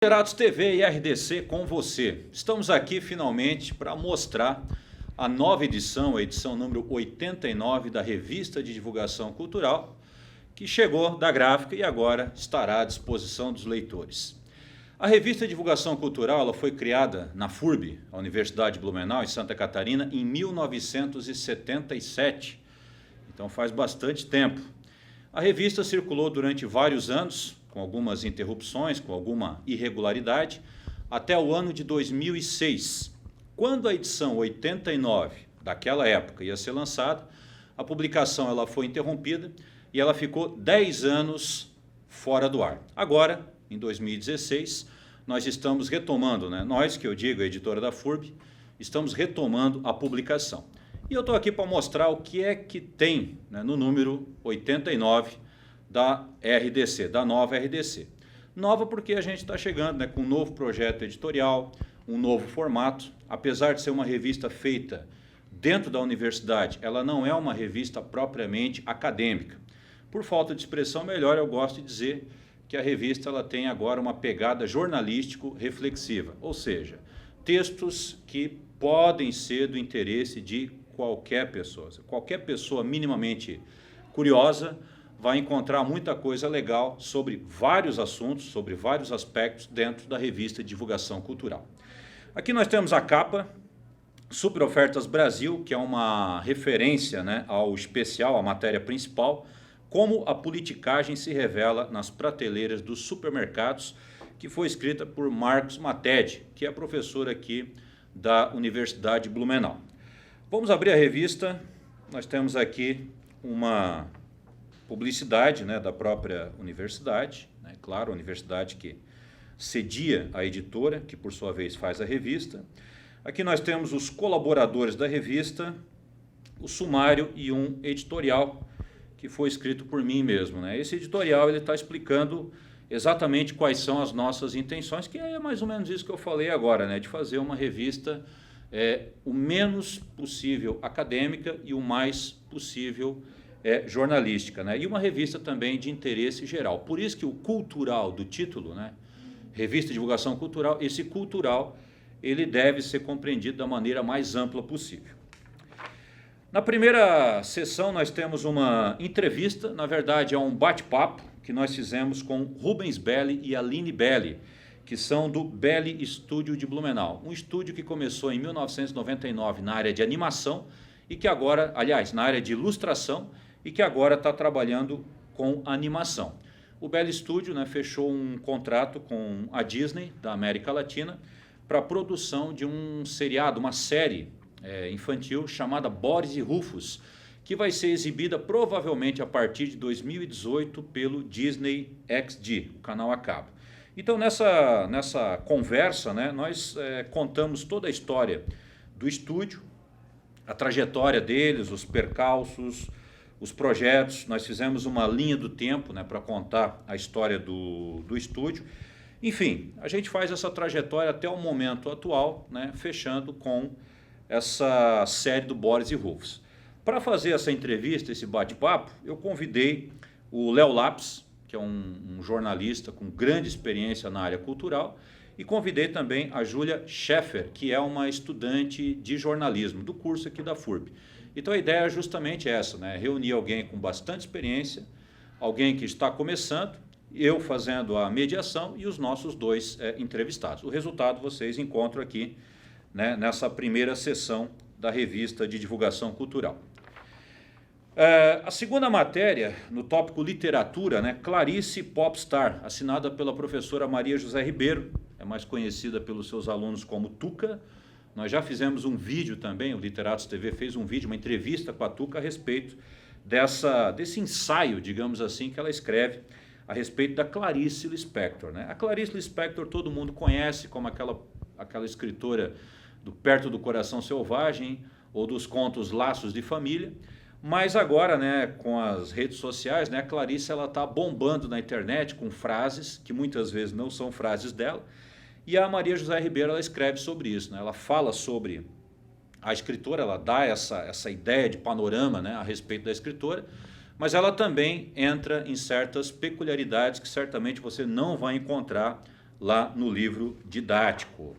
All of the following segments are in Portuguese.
Literatos TV e RDC com você. Estamos aqui finalmente para mostrar a nova edição, a edição número 89 da Revista de Divulgação Cultural, que chegou da gráfica e agora estará à disposição dos leitores. A Revista de Divulgação Cultural ela foi criada na FURB, a Universidade de Blumenau, em Santa Catarina, em 1977. Então faz bastante tempo. A revista circulou durante vários anos, com algumas interrupções, com alguma irregularidade, até o ano de 2006. Quando a edição 89 daquela época ia ser lançada, a publicação ela foi interrompida e ela ficou 10 anos fora do ar. Agora, em 2016, nós estamos retomando, nós, que eu digo, a editora da FURB, estamos retomando a publicação. E eu estou aqui para mostrar o que é que tem no número 89 da RDC, da nova RDC. Nova porque a gente está chegando com um novo projeto editorial, um novo formato. Apesar de ser uma revista feita dentro da universidade, ela não é uma revista propriamente acadêmica. Por falta de expressão melhor, eu gosto de dizer que a revista ela tem agora uma pegada jornalístico-reflexiva, ou seja, textos que podem ser do interesse de qualquer pessoa minimamente curiosa, vai encontrar muita coisa legal sobre vários assuntos, sobre vários aspectos dentro da revista de Divulgação Cultural. Aqui nós temos a capa, Super Ofertas Brasil, que é uma referência ao especial, à matéria principal, como a politicagem se revela nas prateleiras dos supermercados, que foi escrita por Marcos Matede, que é professor aqui da Universidade de Blumenau. Vamos abrir a revista, nós temos aqui uma publicidade da própria universidade, claro, a universidade que cedia a editora, que por sua vez faz a revista. Aqui nós temos os colaboradores da revista, o sumário e um editorial que foi escrito por mim mesmo. Esse editorial ele está explicando exatamente quais são as nossas intenções, que é mais ou menos isso que eu falei agora, de fazer uma revista o menos possível acadêmica e o mais possível jornalística, e uma revista também de interesse geral. Por isso que o cultural do título, Revista de Divulgação Cultural, esse cultural ele deve ser compreendido da maneira mais ampla possível. Na primeira sessão nós temos uma entrevista, na verdade é um bate-papo que nós fizemos com Rubens Belli e Aline Belli, que são do Belli Estúdio de Blumenau, um estúdio que começou em 1999 na área de animação e que agora, aliás, na área de ilustração, e que agora está trabalhando com animação. O Belli Studio fechou um contrato com a Disney, da América Latina, para a produção de um seriado, uma série infantil chamada Boris e Rufus, que vai ser exibida provavelmente a partir de 2018 pelo Disney XD, o canal a cabo. Então nessa conversa nós contamos toda a história do estúdio, a trajetória deles, os percalços, os projetos. Nós fizemos uma linha do tempo para contar a história do estúdio. Enfim, a gente faz essa trajetória até o momento atual, fechando com essa série do Boris e Rufus. Para fazer essa entrevista, esse bate-papo, eu convidei o Léo Lapis, que é um jornalista com grande experiência na área cultural, e convidei também a Júlia Scheffer, que é uma estudante de jornalismo do curso aqui da FURB. Então a ideia é justamente essa, reunir alguém com bastante experiência, alguém que está começando, eu fazendo a mediação e os nossos dois entrevistados. O resultado vocês encontram aqui nessa primeira sessão da Revista de Divulgação Cultural. A segunda matéria, no tópico literatura, Clarice Popstar, assinada pela professora Maria José Ribeiro, é mais conhecida pelos seus alunos como Tuca. Nós já fizemos um vídeo também, o Literatos TV fez um vídeo, uma entrevista com a Tuca a respeito desse ensaio, digamos assim, que ela escreve a respeito da Clarice Lispector. A Clarice Lispector todo mundo conhece como aquela escritora do Perto do Coração Selvagem ou dos contos Laços de Família, mas agora com as redes sociais, a Clarice está bombando na internet com frases que muitas vezes não são frases dela. E a Maria José Ribeiro ela escreve sobre isso, ela fala sobre a escritora, ela dá essa ideia de panorama a respeito da escritora, mas ela também entra em certas peculiaridades que certamente você não vai encontrar lá no livro didático.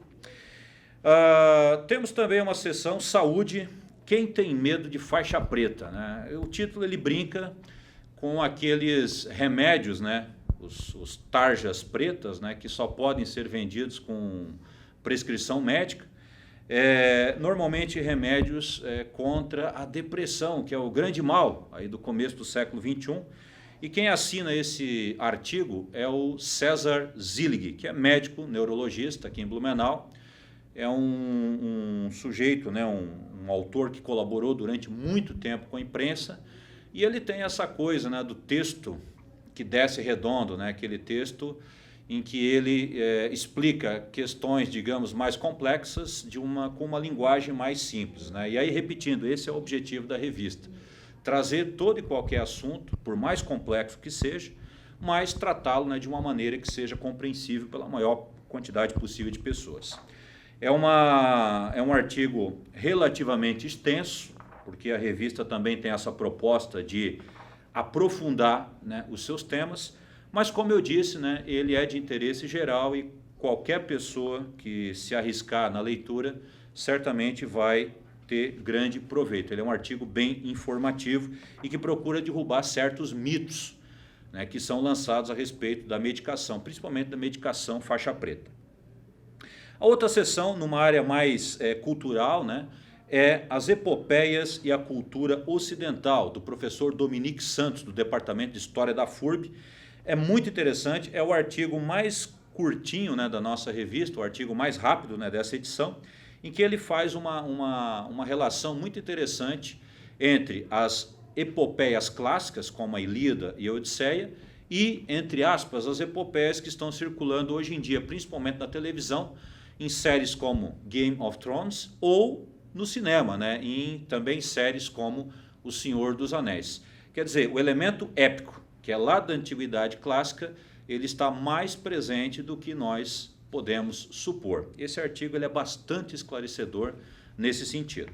Temos também uma seção Saúde, quem tem medo de faixa preta, né? O título ele brinca com aqueles remédios, né? Os tarjas pretas, né? Que só podem ser vendidos com prescrição médica. Normalmente remédios contra a depressão, que é o grande mal aí do começo do século XXI. E quem assina esse artigo é o César Zillig, que é médico neurologista aqui em Blumenau. É um sujeito, né, um autor que colaborou durante muito tempo com a imprensa, e ele tem essa coisa, né, do texto que desce redondo, né, aquele texto em que ele explica questões, digamos, mais complexas com uma linguagem mais simples, né? E aí, repetindo, esse é o objetivo da revista. Trazer todo e qualquer assunto, por mais complexo que seja, mas tratá-lo, né, de uma maneira que seja compreensível pela maior quantidade possível de pessoas. É um artigo relativamente extenso, porque a revista também tem essa proposta de aprofundar, né, os seus temas, mas como eu disse, né, ele é de interesse geral e qualquer pessoa que se arriscar na leitura certamente vai ter grande proveito. Ele é um artigo bem informativo e que procura derrubar certos mitos, né, que são lançados a respeito da medicação, principalmente da medicação faixa preta. A outra seção, numa área mais cultural, né, é as epopeias e a cultura ocidental, do professor Dominique Santos, do Departamento de História da FURB. É muito interessante, é o artigo mais curtinho, né, da nossa revista, o artigo mais rápido, né, dessa edição, em que ele faz uma relação muito interessante entre as epopeias clássicas, como a Ilíada e a Odisseia, e, entre aspas, as epopeias que estão circulando hoje em dia, principalmente na televisão, em séries como Game of Thrones ou no cinema, né, em também séries como O Senhor dos Anéis. Quer dizer, o elemento épico, que é lá da antiguidade clássica, ele está mais presente do que nós podemos supor. Esse artigo ele é bastante esclarecedor nesse sentido.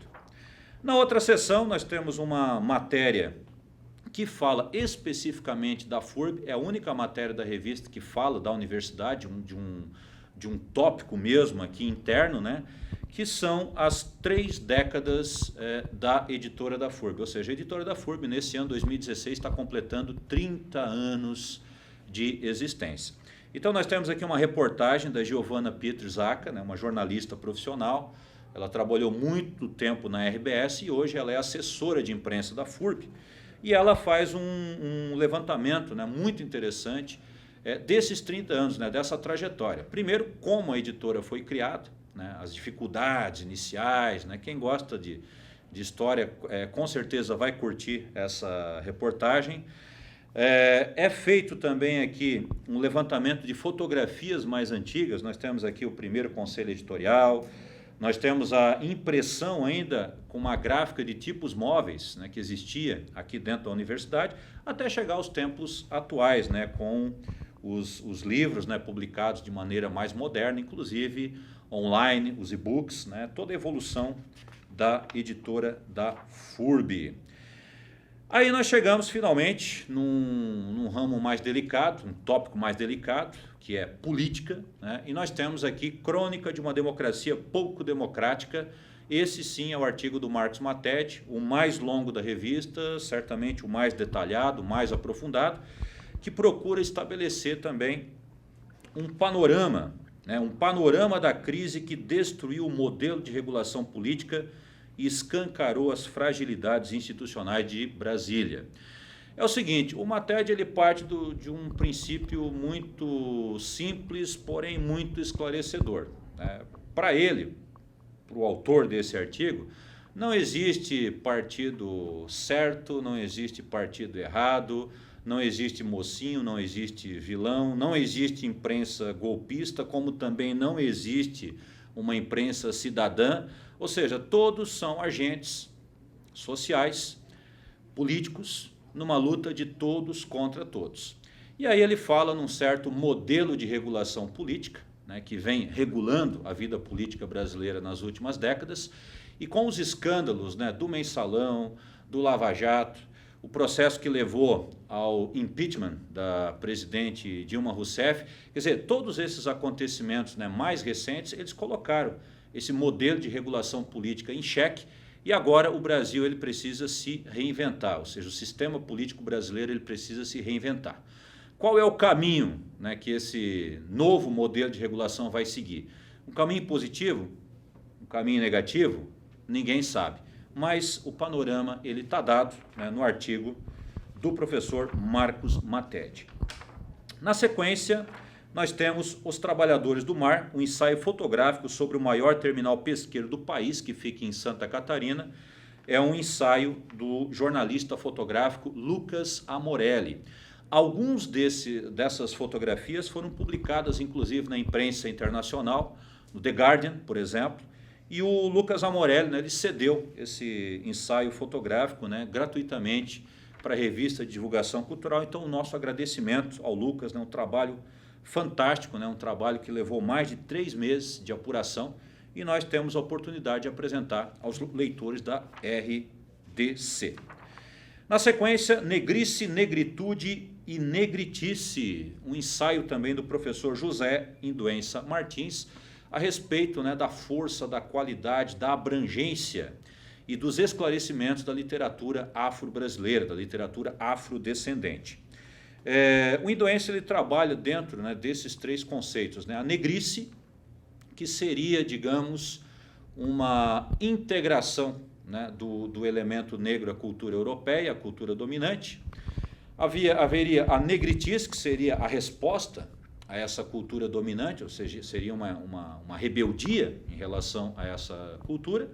Na outra seção, nós temos uma matéria que fala especificamente da FURB, é a única matéria da revista que fala da universidade, de um tópico mesmo aqui interno, né, que são as 3 décadas da editora da FURB. Ou seja, a editora da FURB, nesse ano 2016, está completando 30 anos de existência. Então, nós temos aqui uma reportagem da Giovanna Pietrzaca, né, uma jornalista profissional. Ela trabalhou muito tempo na RBS e hoje ela é assessora de imprensa da FURB. E ela faz um levantamento, né, muito interessante desses 30 anos, né, dessa trajetória. Primeiro, como a editora foi criada, né, as dificuldades iniciais, né, quem gosta de história com certeza vai curtir essa reportagem. É feito também aqui um levantamento de fotografias mais antigas, nós temos aqui o primeiro conselho editorial, nós temos a impressão ainda com uma gráfica de tipos móveis, né, que existia aqui dentro da universidade, até chegar aos tempos atuais, né, com os livros, né, publicados de maneira mais moderna, inclusive online, os e-books, né, toda a evolução da editora da FURB. Aí nós chegamos finalmente num ramo mais delicado, um tópico mais delicado, que é política, né, e nós temos aqui Crônica de uma Democracia Pouco Democrática. Esse sim é o artigo do Marcos Mattetti, o mais longo da revista, certamente o mais detalhado, o mais aprofundado, que procura estabelecer também um panorama, né, um panorama da crise que destruiu o modelo de regulação política e escancarou as fragilidades institucionais de Brasília. É o seguinte, o Mattetti ele parte de um princípio muito simples, porém muito esclarecedor, né? Para ele, para o autor desse artigo, não existe partido certo, não existe partido errado, não existe mocinho, não existe vilão, não existe imprensa golpista, como também não existe uma imprensa cidadã, ou seja, todos são agentes sociais, políticos, numa luta de todos contra todos. E aí ele fala num certo modelo de regulação política, né, que vem regulando a vida política brasileira nas últimas décadas, e com os escândalos, né, do Mensalão, do Lava Jato, o processo que levou ao impeachment da presidente Dilma Rousseff. Quer dizer, todos esses acontecimentos, né, mais recentes, eles colocaram esse modelo de regulação política em xeque, e agora o Brasil ele precisa se reinventar, ou seja, o sistema político brasileiro ele precisa se reinventar. Qual é o caminho, né, que esse novo modelo de regulação vai seguir? Um caminho positivo? Um caminho negativo? Ninguém sabe. Mas o panorama ele está dado, né, no artigo do professor Marcos Matede. Na sequência, nós temos Os Trabalhadores do Mar, um ensaio fotográfico sobre o maior terminal pesqueiro do país, que fica em Santa Catarina. É um ensaio do jornalista fotográfico Lucas Amorelli. Alguns dessas fotografias foram publicadas, inclusive, na imprensa internacional, no The Guardian, por exemplo, e o Lucas Amorelli, né, ele cedeu esse ensaio fotográfico, né, gratuitamente para a revista de divulgação cultural. Então, o nosso agradecimento ao Lucas, né, um trabalho fantástico, né, um trabalho que levou mais de 3 meses de apuração, e nós temos a oportunidade de apresentar aos leitores da RDC. Na sequência, Negrice, Negritude e Negritice, um ensaio também do professor José Induença Martins, a respeito, né, da força, da qualidade, da abrangência e dos esclarecimentos da literatura afro-brasileira, da literatura afrodescendente. O Induença ele trabalha dentro, né, desses 3 conceitos, né, a negrice, que seria, digamos, uma integração, né, do elemento negro à cultura europeia, à cultura dominante. Haveria a negritice, que seria a resposta a essa cultura dominante, ou seja, seria uma rebeldia em relação a essa cultura.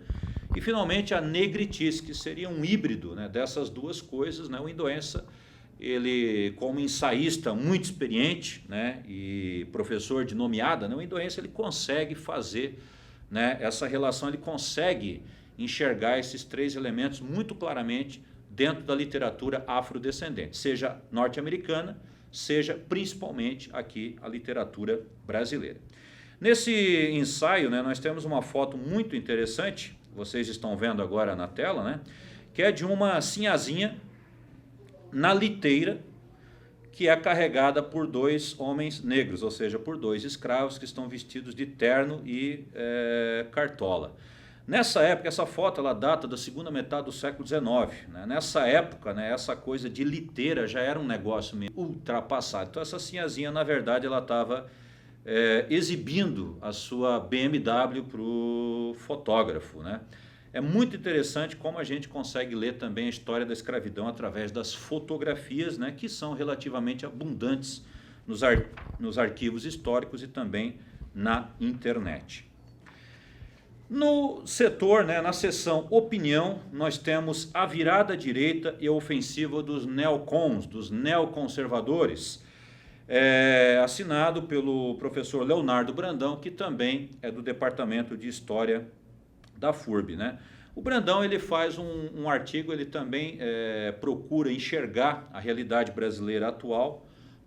E, finalmente, a negritice, que seria um híbrido, né, dessas duas coisas, né. O Induença, ele, como ensaísta muito experiente, né, e professor de nomeada, né, o Induença ele consegue fazer, né, essa relação, ele consegue enxergar esses 3 elementos muito claramente dentro da literatura afrodescendente, seja norte-americana, seja principalmente aqui a literatura brasileira. Nesse ensaio, né, nós temos uma foto muito interessante, vocês estão vendo agora na tela, né, que é de uma sinhazinha na liteira, que é carregada por 2 homens negros, ou seja, por 2 escravos que estão vestidos de terno e cartola. Nessa época, essa foto ela data da segunda metade do século XIX. Né? Nessa época, né, essa coisa de liteira já era um negócio meio ultrapassado. Então, essa sinhazinha, na verdade, ela estava exibindo a sua BMW para o fotógrafo. Né? É muito interessante como a gente consegue ler também a história da escravidão através das fotografias, né, que são relativamente abundantes nos arquivos históricos e também na internet. No setor, né, na seção opinião, nós temos a virada à direita e a ofensiva dos neocons, dos neoconservadores, assinado pelo professor Leonardo Brandão, que também é do Departamento de História da FURB. Né? O Brandão ele faz um artigo, ele também procura enxergar a realidade brasileira atual,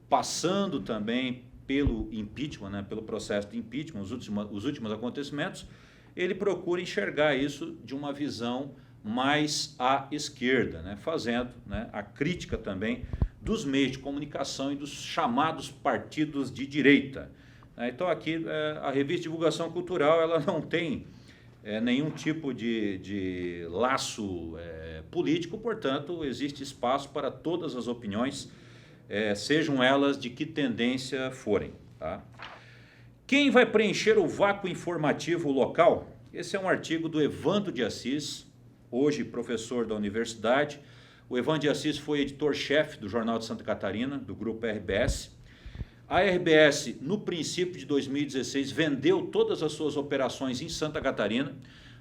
passando também pelo impeachment, né, pelo processo de impeachment, os últimos acontecimentos. Ele procura enxergar isso de uma visão mais à esquerda, né, fazendo, né, a crítica também dos meios de comunicação e dos chamados partidos de direita. Então aqui a revista Divulgação Cultural ela não tem nenhum tipo de laço político, portanto existe espaço para todas as opiniões, sejam elas de que tendência forem. Tá? Quem vai preencher o vácuo informativo local? Esse é um artigo do Evandro de Assis, hoje professor da universidade. O Evandro de Assis foi editor-chefe do Jornal de Santa Catarina, do grupo RBS. A RBS, no princípio de 2016, vendeu todas as suas operações em Santa Catarina,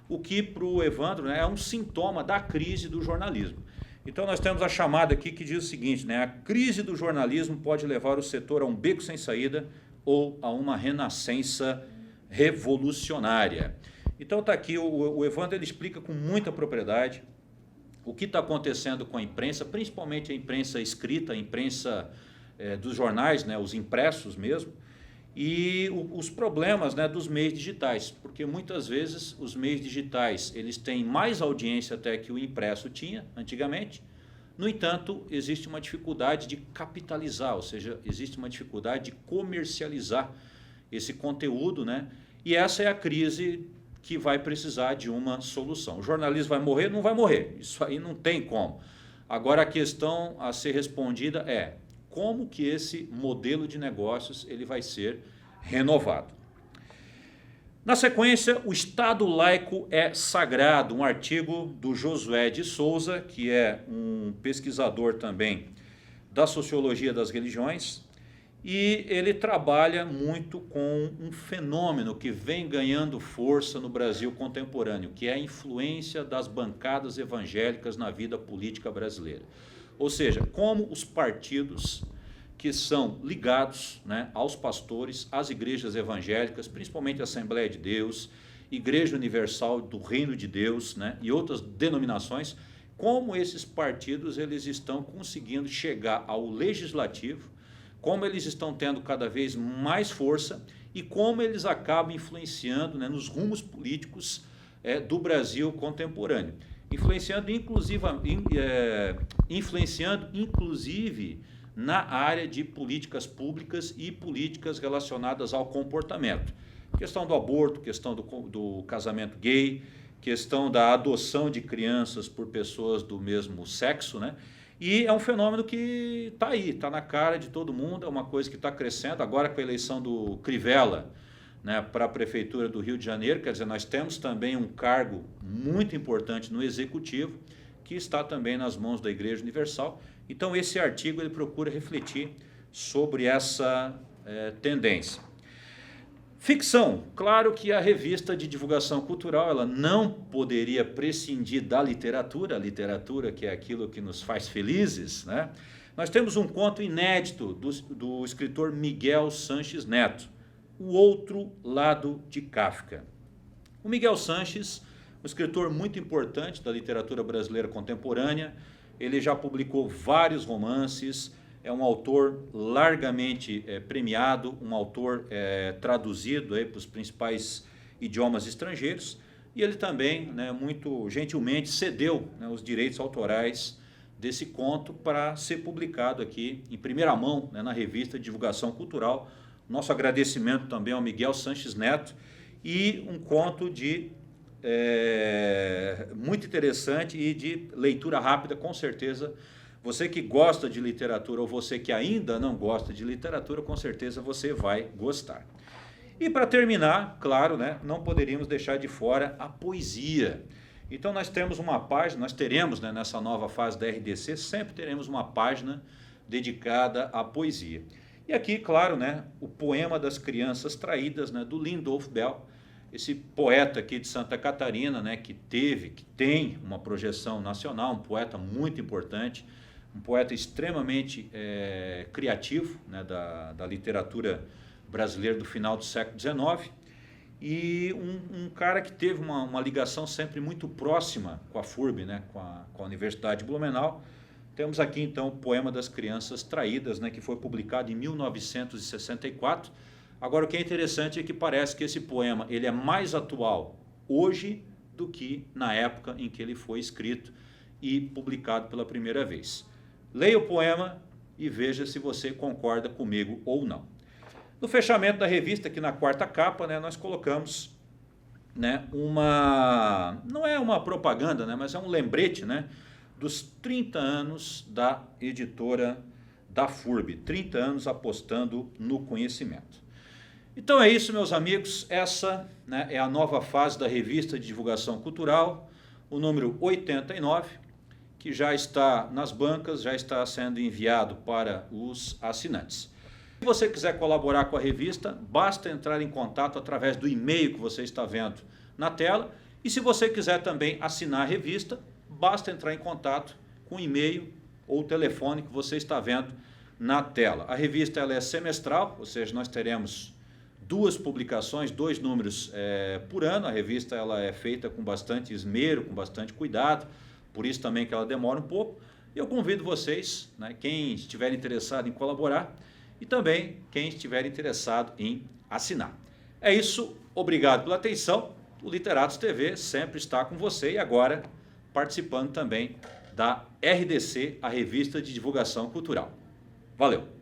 o que para o Evandro, né, é um sintoma da crise do jornalismo. Então nós temos a chamada aqui que diz o seguinte, né, a crise do jornalismo pode levar o setor a um beco sem saída ou a uma renascença revolucionária. Então está aqui, o Evandro ele explica com muita propriedade o que está acontecendo com a imprensa, principalmente a imprensa escrita, a imprensa dos jornais, né, os impressos mesmo, e os problemas, né, dos meios digitais, porque muitas vezes os meios digitais eles têm mais audiência até que o impresso tinha antigamente, No entanto, existe uma dificuldade de capitalizar, ou seja, existe uma dificuldade de comercializar esse conteúdo, né? E essa é a crise que vai precisar de uma solução. O jornalismo vai morrer? Não vai morrer, isso aí não tem como. Agora a questão a ser respondida é como que esse modelo de negócios ele vai ser renovado. Na sequência, o Estado laico é sagrado, um artigo do Josué de Souza, que é um pesquisador também da sociologia das religiões, e ele trabalha muito com um fenômeno que vem ganhando força no Brasil contemporâneo, que é a influência das bancadas evangélicas na vida política brasileira. Ou seja, como os partidos que são ligados, né, aos pastores, às igrejas evangélicas, principalmente a Assembleia de Deus, Igreja Universal do Reino de Deus, né, e outras denominações, como esses partidos eles estão conseguindo chegar ao legislativo, como eles estão tendo cada vez mais força e como eles acabam influenciando, né, nos rumos políticos do Brasil contemporâneo. Influenciando inclusive na área de políticas públicas e políticas relacionadas ao comportamento. Questão do aborto, questão do casamento gay, questão da adoção de crianças por pessoas do mesmo sexo, né? E é um fenômeno que está aí, está na cara de todo mundo, é uma coisa que está crescendo. Agora com a eleição do Crivella, né, para a Prefeitura do Rio de Janeiro, quer dizer, nós temos também um cargo muito importante no Executivo, que está também nas mãos da Igreja Universal. Então esse artigo ele procura refletir sobre essa tendência. Ficção. Claro que a revista de divulgação cultural ela não poderia prescindir da literatura, a literatura que é aquilo que nos faz felizes, né? Nós temos um conto inédito do escritor Miguel Sanches Neto, O Outro Lado de Kafka. O Miguel Sanches, um escritor muito importante da literatura brasileira contemporânea, ele já publicou vários romances, é um autor largamente premiado, um autor traduzido para os principais idiomas estrangeiros, e ele também, né, muito gentilmente cedeu, né, os direitos autorais desse conto para ser publicado aqui em primeira mão, né, na revista de divulgação cultural. Nosso agradecimento também ao Miguel Sanches Neto, e um conto muito interessante e de leitura rápida, com certeza. Você que gosta de literatura ou você que ainda não gosta de literatura, com certeza você vai gostar. E para terminar, claro, né, não poderíamos deixar de fora a poesia. Então nós temos uma página, nós teremos, né, nessa nova fase da RDC, sempre teremos uma página dedicada à poesia. E aqui, claro, né, o Poema das Crianças Traídas, né, do Lindolf Bell, esse poeta aqui de Santa Catarina, né, que tem uma projeção nacional, um poeta muito importante, um poeta extremamente criativo, né, da literatura brasileira do final do século XIX, e um cara que teve uma ligação sempre muito próxima com a FURB, né, com a Universidade de Blumenau. Temos aqui então o Poema das Crianças Traídas, né, que foi publicado em 1964. Agora o que é interessante é que parece que esse poema ele é mais atual hoje do que na época em que ele foi escrito e publicado pela primeira vez. Leia o poema e veja se você concorda comigo ou não. No fechamento da revista, aqui na quarta capa, né, nós colocamos, né, não é uma propaganda, né, mas é um lembrete, né, dos 30 anos da editora da FURB, 30 anos apostando no conhecimento. Então é isso, meus amigos, essa, né, é a nova fase da revista de divulgação cultural, o número 89, que já está nas bancas, já está sendo enviado para os assinantes. Se você quiser colaborar com a revista, basta entrar em contato através do e-mail que você está vendo na tela, e se você quiser também assinar a revista, basta entrar em contato com o e-mail ou o telefone que você está vendo na tela. A revista ela é semestral, ou seja, nós teremos 2 publicações, 2 números por ano. A revista ela é feita com bastante esmero, com bastante cuidado, por isso também que ela demora um pouco. Eu convido vocês, né, quem estiver interessado em colaborar, e também quem estiver interessado em assinar. É isso, obrigado pela atenção. O Literatos TV sempre está com você e agora participando também da RDC, a Revista de Divulgação Cultural. Valeu!